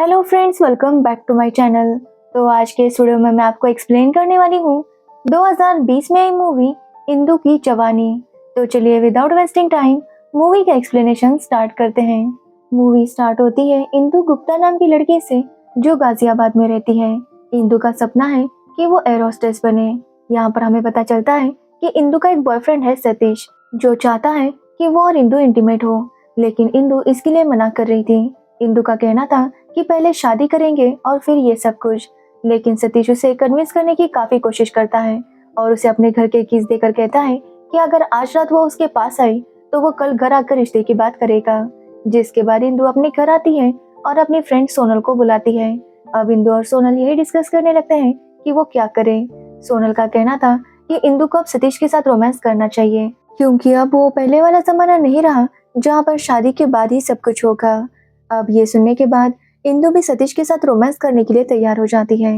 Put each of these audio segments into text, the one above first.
Hello friends, welcome back to my channel. तो आज के इस वीडियो में मैं आपको एक्सप्लेन करने वाली हूँ 2020 में आई मूवी इंदु की जवानी। तो चलिए विदाउट वेस्टिंग टाइम मूवी का एक्सप्लेनेशन स्टार्ट करते हैं। मूवी स्टार्ट होती है इंदु गुप्ता नाम की लड़की से जो गाजियाबाद में रहती है। इंदु का सपना है कि वो एयर होस्टेस बने। यहाँ पर हमें पता चलता है कि इंदु का एक बॉयफ्रेंड है सतीश, जो चाहता है कि वो और इंदु इंटीमेट हो, लेकिन इंदु इसके लिए मना कर रही थी। इंदु का कहना था कि पहले शादी करेंगे और फिर ये सब कुछ, लेकिन सतीश उसे कन्विंस करने की काफी कोशिश करता है और उसे अपने घर के कीज देकर कहता है कि अगर आज रात वो उसके पास आई तो वो कल घर आकर रिश्ते की बात करेगा। जिसके बाद इंदु अपने घर आती है और अपनी फ्रेंड सोनल को बुलाती है। अब इंदु और सोनल यही डिस्कस करने लगते हैं कि वो क्या करे। सोनल का कहना था कि इंदु को अब सतीश के साथ रोमांस करना चाहिए, क्योंकि अब वो पहले वाला जमाना नहीं रहा जहाँ पर शादी के बाद ही सब कुछ होगा। अब ये सुनने के बाद इंदु भी सतीश के साथ रोमांस करने के लिए तैयार हो जाती है।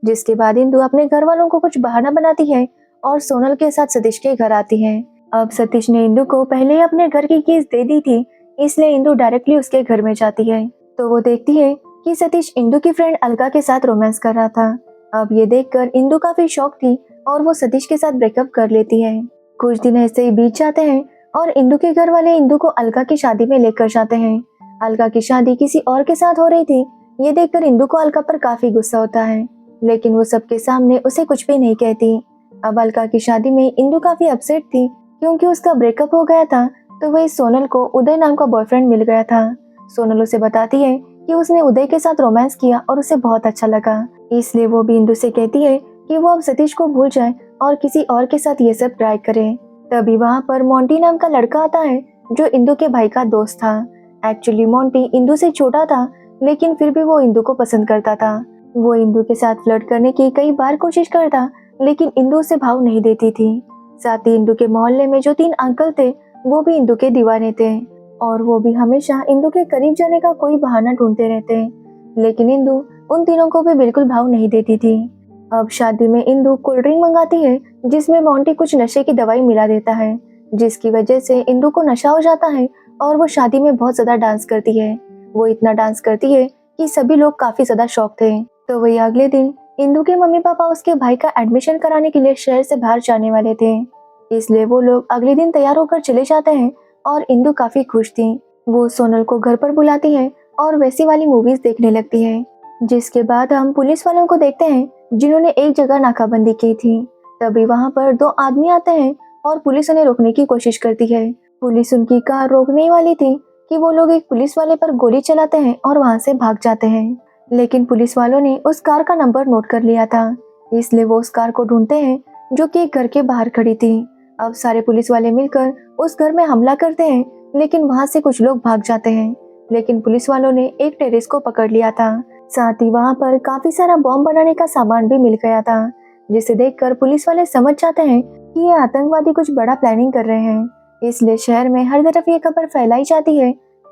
जिसके बाद इंदु अपने घर वालों को कुछ बहाना बनाती है और सोनल के साथ सतीश के घर आती है। अब सतीश ने इंदु को पहले ही अपने घर की कीज दे दी थी, इसलिए इंदु डायरेक्टली उसके घर में जाती है। तो वो देखती है कि सतीश इंदु की फ्रेंड अलका के साथ रोमांस कर रहा था। अब ये देखकर इंदु काफी शॉक थी और वो सतीश के साथ ब्रेकअप कर लेती है। कुछ दिन ऐसे ही बीत जाते हैं और इंदु के घर वाले इंदु को अलका की शादी में लेकर जाते हैं। अलका की शादी किसी और के साथ हो रही थी। ये देखकर इंदु को अलका पर काफी गुस्सा होता है, लेकिन वो सबके सामने उसे कुछ भी नहीं कहती। अब अलका की शादी में इंदु काफी अपसेट थी, क्योंकि उसका ब्रेकअप हो गया था। तो वही सोनल को उदय नाम का बॉयफ्रेंड मिल गया था। सोनल उसे बताती है कि उसने उदय के साथ रोमांस किया और उसे बहुत अच्छा लगा, इसलिए वो भी इंदु से कहती है कि वो अब सतीश को भूल जाए और किसी और के साथ ये सब ट्राई करे। तभी वहाँ पर मोंटी नाम का लड़का आता है, जो इंदु के भाई का दोस्त था। एक्चुअली मोंटी इंदु से छोटा था, लेकिन फिर भी वो इंदु को पसंद करता था। वो इंदु के साथ फ्लर्ट करने की कई बार कोशिश करता, लेकिन इंदु उसे भाव नहीं देती थी। साथ ही इंदु के मोहल्ले में जो 3 अंकल थे वो भी इंदु के दीवाने थे और वो भी हमेशा इंदु के करीब जाने का कोई बहाना ढूंढते रहते, लेकिन इंदु उन तीनों को भी बिल्कुल भाव नहीं देती थी। अब शादी में इंदु कोल्ड ड्रिंक मंगाती है, जिसमें मोंटी कुछ नशे की दवाई मिला देता है, जिसकी वजह से इंदु को नशा हो जाता है और वो शादी में बहुत ज्यादा डांस करती है। वो इतना डांस करती है कि सभी लोग काफी ज्यादा शॉक थे। तो वही अगले दिन इंदु के मम्मी पापा उसके भाई का एडमिशन कराने के लिए शहर से बाहर जाने वाले थे, इसलिए वो लोग अगले दिन तैयार होकर चले जाते हैं और इंदु काफी खुश थी। वो सोनल को घर पर बुलाती है और वैसी वाली मूवीज देखने लगती है। जिसके बाद हम पुलिस वालों को देखते हैं, जिन्होंने एक जगह नाकाबंदी की थी। तभी वहाँ पर 2 आदमी आते हैं और पुलिस उन्हें रोकने की कोशिश करती है। पुलिस उनकी कार रोकने वाली थी कि वो लोग एक पुलिस वाले पर गोली चलाते हैं और वहाँ से भाग जाते हैं, लेकिन पुलिस वालों ने उस कार का नंबर नोट कर लिया था, इसलिए वो उस कार को ढूंढते हैं जो कि एक घर के बाहर खड़ी थी। अब सारे पुलिस वाले मिलकर उस घर में हमला करते हैं, लेकिन वहाँ से कुछ लोग भाग जाते हैं, लेकिन पुलिस वालों ने एक टेररिस्ट को पकड़ लिया था। साथ ही वहाँ पर काफी सारा बॉम्ब बनाने का सामान भी मिल गया था, जिसे देखकर पुलिस वाले समझ जाते हैं कि ये आतंकवादी कुछ बड़ा प्लानिंग कर रहे हैं। इसलिए शहर में हर तरफ ये खबर फैलाई जाती है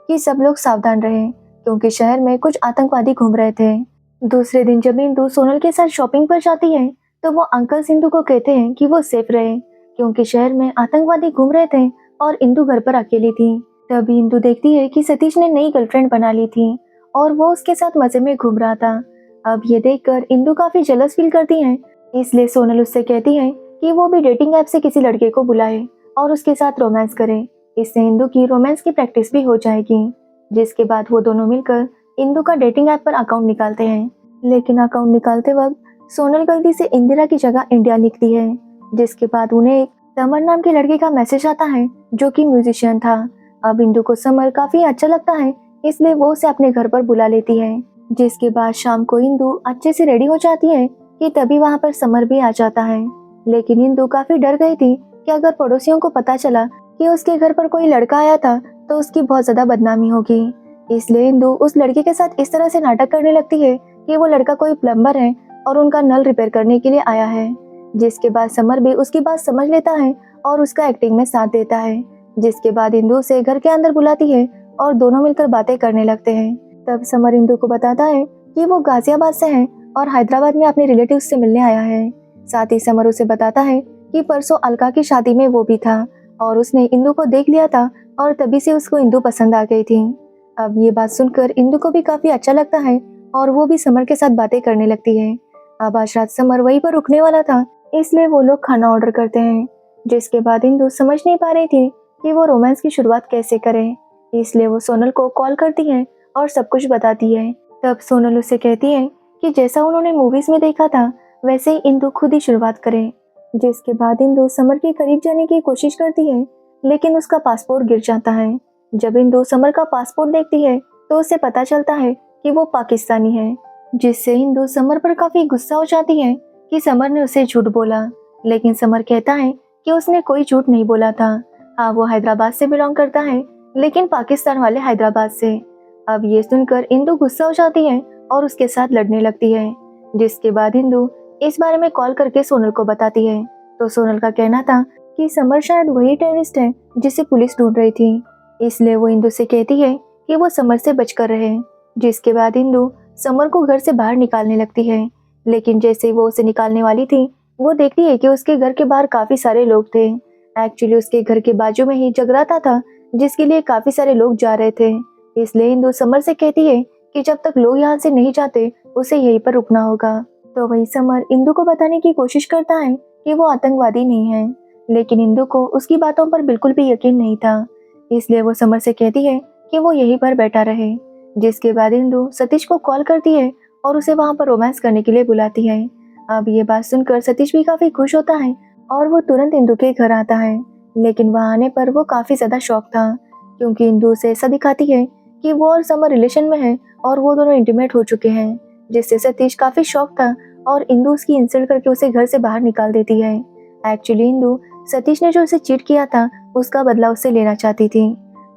कि सब लोग सावधान रहें, क्योंकि शहर में कुछ आतंकवादी घूम रहे थे। दूसरे दिन जब इंदु सोनल के साथ शॉपिंग पर जाती है, तो वो अंकल इंदु को कहते हैं कि वो सेफ रहे, क्योंकि शहर में आतंकवादी घूम रहे थे और इंदु घर पर अकेली थी। तभी इंदु देखती है कि सतीश ने नई गर्लफ्रेंड बना ली थी और वो उसके साथ मजे में घूम रहा था। अब ये देखकर इंदु काफी जेलस फील करती है, इसलिए सोनल उससे कहती है कि वो भी डेटिंग ऐप से किसी लड़के को बुलाए और उसके साथ रोमांस करे। इससे इंदु की रोमांस की प्रैक्टिस भी हो जाएगी। जिसके बाद वो दोनों मिलकर इंदु का डेटिंग ऐप पर अकाउंट निकालते हैं, लेकिन अकाउंट निकालते वक्त सोनल गलती से इंदिरा की जगह इंडिया लिखती है। जिसके बाद उन्हें एक समर नाम के लड़के का मैसेज आता है, जो कि म्यूजिशियन था। अब इंदु को समर काफी अच्छा लगता है, इसलिए वो उसे अपने घर पर बुला लेती है। जिसके बाद शाम को इंदु अच्छे से रेडी हो जाती है कि तभी वहाँ पर समर भी आ जाता है, लेकिन इंदु काफी डर गई थी कि अगर पड़ोसियों को पता चला कि उसके घर पर कोई लड़का आया था तो उसकी बहुत ज्यादा बदनामी होगी। इसलिए इंदु उस लड़के के साथ इस तरह से नाटक करने लगती है कि वो लड़का कोई प्लम्बर है और उनका नल रिपेयर करने के लिए आया है। जिसके बाद समर भी उसकी बात समझ लेता है और उसका एक्टिंग में साथ देता है। जिसके बाद इंदु उसे घर के अंदर बुलाती है और दोनों मिलकर बातें करने लगते हैं। तब समर इंदु को बताता है कि वो गाजियाबाद से है और हैदराबाद में अपने रिलेटिव्स से मिलने आया है। साथ ही समर उसे बताता है कि परसों अलका की शादी में वो भी था और उसने इंदु को देख लिया था और तभी से उसको इंदु पसंद आ गई थी। अब ये बात सुनकर इंदु को भी काफी अच्छा लगता है और वो भी समर के साथ बातें करने लगती है। अब आज रात समर वहीं पर रुकने वाला था, इसलिए वो लोग खाना ऑर्डर करते हैं। जिसके बाद इंदु समझ नहीं पा रही थी कि वो रोमांस की शुरुआत कैसे करे, इसलिए वो सोनल को कॉल करती है और सब कुछ बताती है। तब सोनल उसे कहती है कि जैसा उन्होंने मूवीज में देखा था वैसे ही इंदु खुद ही शुरुआत करे। जिसके बाद इंदु समर के करीब जाने की कोशिश करती है, लेकिन उसका पासपोर्ट गिर जाता है। जब इंदु समर का पासपोर्ट देखती है तो उसे पता चलता है कि वो पाकिस्तानी है, जिससे इंदु समर पर काफी गुस्सा हो जाती है कि समर ने उसे झूठ बोला। लेकिन समर कहता है कि उसने कोई झूठ नहीं बोला था। हाँ, वो हैदराबाद से बिलोंग करता है, लेकिन पाकिस्तान वाले हैदराबाद से। अब ये सुनकर इंदु गुस्सा हो जाती है और उसके साथ लड़ने लगती है। जिसके बाद इंदु इस बारे में कॉल करके सोनल को बताती है। तो सोनल का कहना था कि समर शायद वही टेररिस्ट है जिसे पुलिस ढूंढ रही थी, इसलिए वो इंदु से कहती है कि वो समर से बचकर रहे। जिसके बाद इंदु समर को घर से बाहर निकालने लगती है, लेकिन जैसे ही वो उसे निकालने वाली थी वो देखती है कि उसके घर के बाहर काफी सारे लोग थे। एक्चुअली उसके घर के बाजू में ही जगराता था, जिसके लिए काफी सारे लोग जा रहे थे। इसलिए इंदु समर से कहती है कि जब तक लोग यहाँ से नहीं जाते उसे यहीं पर रुकना होगा। तो वही समर इंदु को बताने की कोशिश करता है कि वो आतंकवादी नहीं है, लेकिन इंदु को उसकी बातों पर बिल्कुल भी यकीन नहीं था। इसलिए वो समर से कहती है कि वो यहीं पर बैठा रहे। जिसके बाद इंदु सतीश को कॉल करती है और उसे वहां पर रोमांस करने के लिए बुलाती है। अब ये बात सुनकर सतीश भी काफी खुश होता है और वो तुरंत इंदु के घर आता है। लेकिन वहां आने पर वो काफी ज्यादा शॉक था, क्योंकि इंदु उसे ऐसा दिखाती है कि वो और समर रिलेशन में है और वो दोनों इंटीमेट हो चुके हैं, जिससे सतीश काफी शॉक था और इंदु उसकी इंसल्ट करके उसे घर से बाहर निकाल देती है। एक्चुअली इंदु सतीश ने जो उसे चीट किया था उसका बदला उससे लेना चाहती थी।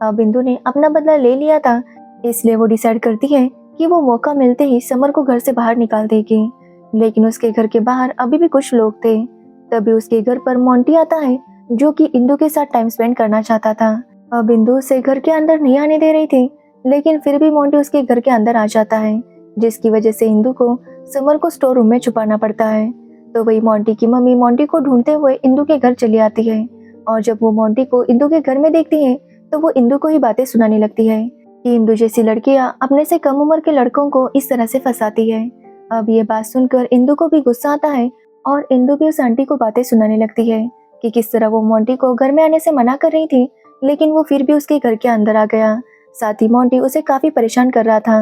अब इंदु ने अपना बदला ले लिया था, इसलिए वो डिसाइड करती है कि वो मौका मिलते ही समर को घर से बाहर निकाल देगी। लेकिन उसके घर के बाहर अभी भी कुछ लोग थे। तभी उसके घर पर मोंटी आता है, जो कि इंदु के साथ टाइम स्पेंड करना चाहता था। अब इंदु उसे घर के अंदर नहीं आने दे रही थी, लेकिन फिर भी मोंटी उसके घर के अंदर आ जाता है, जिसकी वजह से इंदु को समर को स्टोर रूम में छुपाना पड़ता है। तो वही मोंटी की मम्मी मोंटी को ढूंढते हुए इंदु के घर चली आती है, और जब वो मोंटी को इंदु के घर में देखती है तो वो इंदु को ही बातें सुनाने लगती है कि इंदु जैसी लड़कियां अपने से कम उम्र के लड़कों को इस तरह से फंसाती है। अब ये बात सुनकर इंदु को भी गुस्सा आता है और इंदु भी उस आंटी को बातें सुनाने लगती है कि किस तरह वो मोंटी को घर में आने से मना कर रही थी, लेकिन वो फिर भी उसके घर के अंदर आ गया। साथ ही मोंटी उसे काफी परेशान कर रहा था।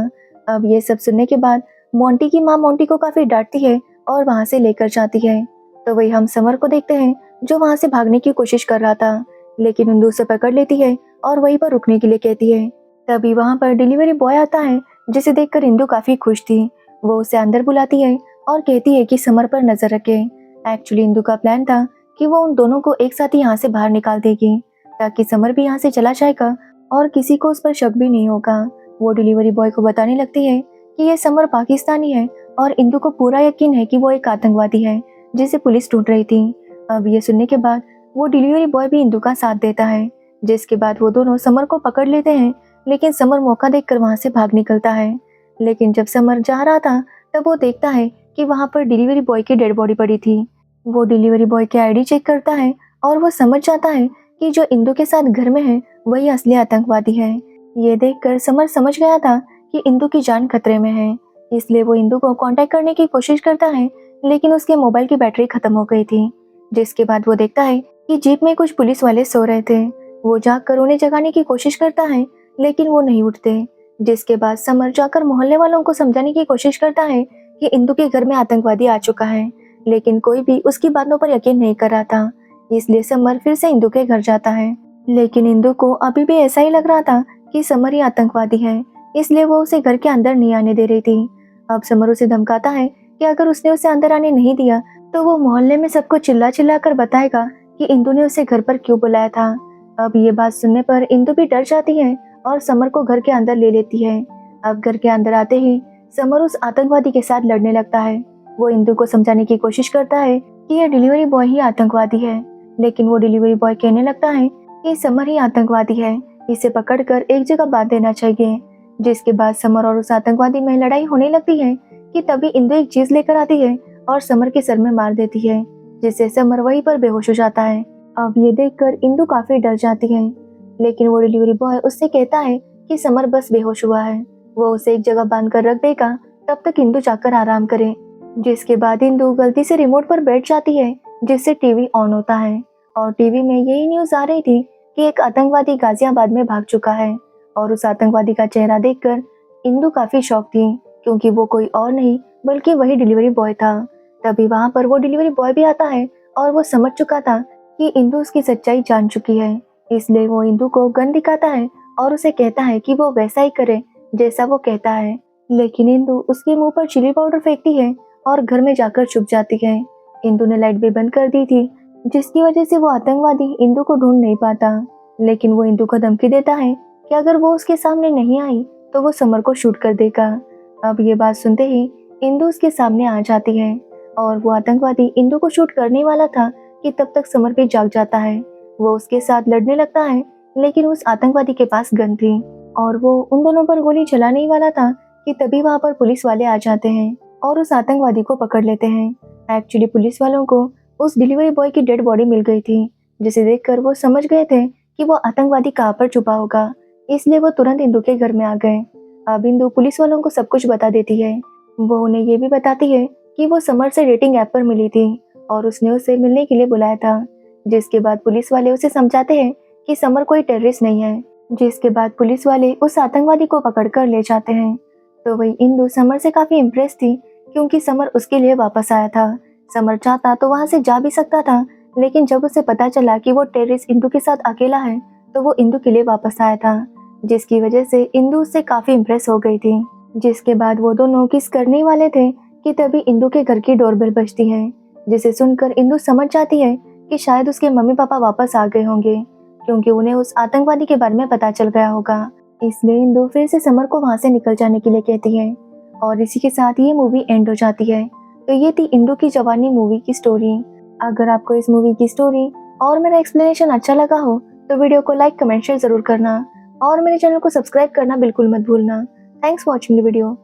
अब ये सब सुनने के बाद मोंटी की माँ मोंटी को काफी डांटती है और वहां से लेकर जाती है। तो वही हम समर को देखते हैं, जो वहां से भागने की कोशिश कर रहा था, लेकिन इंदु उसे पकड़ लेती है और वहीं पर रुकने के लिए कहती है। तभी वहां पर डिलीवरी बॉय आता है, जिसे देखकर इंदु काफी खुश थी। वो उसे अंदर बुलाती है और कहती है कि समर पर नजर रखे। एक्चुअली इंदु का प्लान था कि वो उन दोनों को एक साथ ही यहाँ से बाहर निकाल देगी, ताकि समर भी यहाँ से चला जाएगा और किसी को उस पर शक भी नहीं होगा। वो डिलीवरी बॉय को बताने लगती है कि ये समर पाकिस्तानी है और इंदु को पूरा यकीन है कि वो एक आतंकवादी है जिसे पुलिस ढूंढ रही थी। अब ये सुनने के बाद वो डिलीवरी बॉय भी इंदु का साथ देता है, जिसके बाद वो दोनों समर को पकड़ लेते हैं, लेकिन समर मौका देखकर वहां से भाग निकलता है। लेकिन जब समर जा रहा था तब वो देखता है कि वहां पर डिलीवरी बॉय की डेड बॉडी पड़ी थी। वो डिलीवरी बॉय की आईडी चेक करता है और वो समझ जाता है कि जो इंदु के साथ घर में है वही असली आतंकवादी है। ये देखकर समर समझ गया था कि इंदु की जान खतरे में है, इसलिए वो इंदु को कांटेक्ट करने की कोशिश करता है, लेकिन उसके मोबाइल की बैटरी खत्म हो गई थी। जिसके बाद वो देखता है कि जीप में कुछ पुलिस वाले सो रहे थे। वो जाकर उन्हें जगाने की कोशिश करता है, लेकिन वो नहीं उठते। जिसके बाद समर जाकर मोहल्ले वालों को समझाने की कोशिश करता है कि इंदु के घर में आतंकवादी आ चुका है, लेकिन कोई भी उसकी बातों पर यकीन नहीं कर रहा था। इसलिए समर फिर से इंदु के घर जाता है, लेकिन इंदु को अभी भी ऐसा ही लग रहा था कि समर ही आतंकवादी है, इसलिए वो उसे घर के अंदर नहीं आने दे रही थी। अब समर उसे धमकाता है कि अगर उसने उसे अंदर आने नहीं दिया तो वो मोहल्ले में सबको चिल्ला चिल्ला कर बताएगा कि इंदु ने उसे घर पर क्यों बुलाया था। अब ये बात सुनने पर इंदु भी डर जाती है और समर को घर के अंदर ले लेती है। अब घर के अंदर आते ही समर उस आतंकवादी के साथ लड़ने लगता है। वो इंदु को समझाने की कोशिश करता है कि यह डिलीवरी बॉय ही आतंकवादी है, लेकिन वो डिलीवरी बॉय कहने लगता है कि समर ही आतंकवादी है, इसे पकड़कर एक जगह बांध देना चाहिए। जिसके बाद समर और उस आतंकवादी में लड़ाई होने लगती है कि तभी इंदु एक चीज लेकर आती है और समर के सर में मार देती है, जिससे समर वहीं पर बेहोश हो जाता है। अब ये देखकर इंदु काफी डर जाती है, लेकिन वो डिलीवरी बॉय उससे कहता है कि समर बस बेहोश हुआ है, वो उसे एक जगह बांध कर रख देगा तब तक इंदु जाकर आराम करे। जिसके बाद इंदु गलती से रिमोट पर बैठ जाती है, जिससे टीवी ऑन होता है और टीवी में यही न्यूज आ रही थी कि एक आतंकवादी गाजियाबाद में भाग चुका है। और उस आतंकवादी का चेहरा देखकर इंदु काफी शॉक थी, क्योंकि वो कोई और नहीं बल्कि वही डिलीवरी बॉय था। तभी वहां पर वो डिलीवरी बॉय भी आता है और वो समझ चुका था कि इंदु उसकी सच्चाई जान चुकी है। इसलिए वो इंदु को गन दिखाता है और उसे कहता है कि वो वैसा ही करे जैसा वो कहता है। लेकिन इंदु उसके मुंह पर चिली पाउडर फेंकती है और घर में जाकर छुप जाती है। इंदु ने लाइट भी बंद कर दी थी, जिसकी वजह से वो आतंकवादी इंदु को ढूंढ नहीं पाता। लेकिन वो इंदु को धमकी देता है कि अगर वो उसके सामने नहीं आई तो वो समर को शूट कर देगा। अब ये बात सुनते ही इंदु उसके सामने आ जाती है और वो आतंकवादी इंदु को शूट करने वाला था कि तब तक समर भी जाग जाता है। वो उसके साथ लड़ने लगता है, लेकिन उस आतंकवादी के पास गन थी और वो उन दोनों पर गोली चलाने ही वाला था कि तभी वहां पर पुलिस वाले आ जाते हैं और उस आतंकवादी को पकड़ लेते हैं। एक्चुअली पुलिस वालों को उस डिलीवरी बॉय की डेड बॉडी मिल गई थी, जिसे देखकर वो समझ गए थे कि वो आतंकवादी कहाँ पर छुपा होगा। इसलिए वो तुरंत इंदु के घर में आ गए। अब इंदु पुलिस वालों को सब कुछ बता देती है। वो उन्हें ये भी बताती है कि वो समर से डेटिंग ऐप पर मिली थी और उसने उसे मिलने के लिए बुलाया था। जिसके बाद पुलिस वाले उसे समझाते हैं कि समर कोई टेररिस्ट नहीं है। जिसके बाद पुलिस वाले उस आतंकवादी को पकड़कर ले जाते हैं। तो वही इंदु समर से काफी इम्प्रेस थी, क्योंकि समर उसके लिए वापस आया था। समर चाहता तो वहां से जा भी सकता था, लेकिन जब उसे पता चला कि वो टेररिस्ट इंदु के साथ अकेला है तो वो इंदु के लिए वापस आया था, जिसकी वजह से इंदु उससे काफी इम्प्रेस हो गई थी। जिसके बाद वो दोनों किस करने वाले थे कि तभी इंदु के घर की डोरबेल बजती है, जिसे सुनकर इंदु समझ जाती है कि शायद उसके मम्मी पापा वापस आ गए होंगे, क्योंकि उन्हें उस आतंकवादी के बारे में पता चल गया होगा। इसलिए इंदु फिर से समर को वहां से निकल जाने के लिए कहती है और इसी के साथ ये मूवी एंड हो जाती है। तो ये थी इंदु की जवानी मूवी की स्टोरी। अगर आपको इस मूवी की स्टोरी और मेरा एक्सप्लेनेशन अच्छा लगा हो तो वीडियो को लाइक, कमेंट, शेयर जरूर करना और मेरे चैनल को सब्सक्राइब करना बिल्कुल मत भूलना। Thanks for watching the video.